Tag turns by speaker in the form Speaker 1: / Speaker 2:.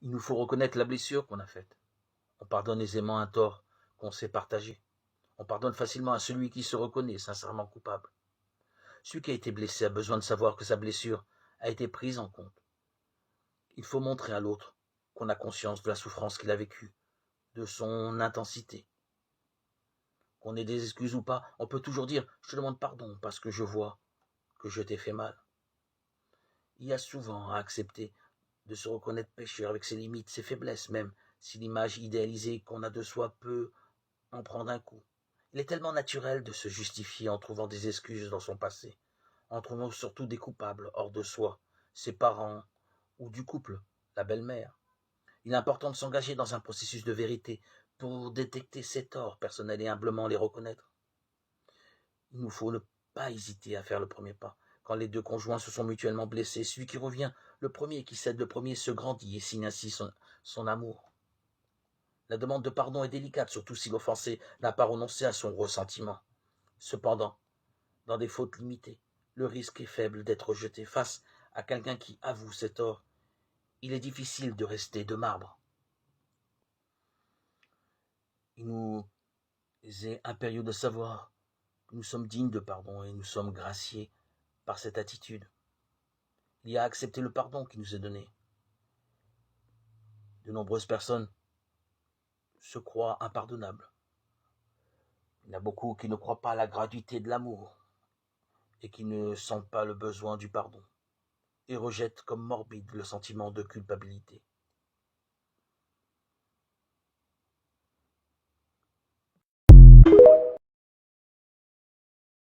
Speaker 1: Il nous faut reconnaître la blessure qu'on a faite. On pardonne aisément un tort qu'on sait partager. On pardonne facilement à celui qui se reconnaît sincèrement coupable. Celui qui a été blessé a besoin de savoir que sa blessure a été prise en compte. Il faut montrer à l'autre qu'on a conscience de la souffrance qu'il a vécue, de son intensité. Qu'on ait des excuses ou pas, on peut toujours dire « je te demande pardon parce que je vois que je t'ai fait mal ». Il y a souvent à accepter de se reconnaître pécheur avec ses limites, ses faiblesses, même si l'image idéalisée qu'on a de soi peut en prendre un coup. Il est tellement naturel de se justifier en trouvant des excuses dans son passé, en trouvant surtout des coupables hors de soi, ses parents ou du couple, la belle-mère. Il est important de s'engager dans un processus de vérité pour détecter ses torts personnels et humblement les reconnaître. Il nous faut ne pas hésiter à faire le premier pas. Quand les deux conjoints se sont mutuellement blessés, celui qui revient le premier et qui cède le premier se grandit et signe ainsi son amour. La demande de pardon est délicate, surtout si l'offensé n'a pas renoncé à son ressentiment. Cependant, dans des fautes limitées, le risque est faible d'être rejeté face à quelqu'un qui avoue ses torts. Il est difficile de rester de marbre. Il nous est impérieux de savoir que nous sommes dignes de pardon et nous sommes graciés par cette attitude. Il y a à accepter le pardon qui nous est donné. De nombreuses personnes se croient impardonnables. Il y en a beaucoup qui ne croient pas à la gratuité de l'amour et qui ne sentent pas le besoin du pardon et rejettent comme morbide le sentiment de culpabilité.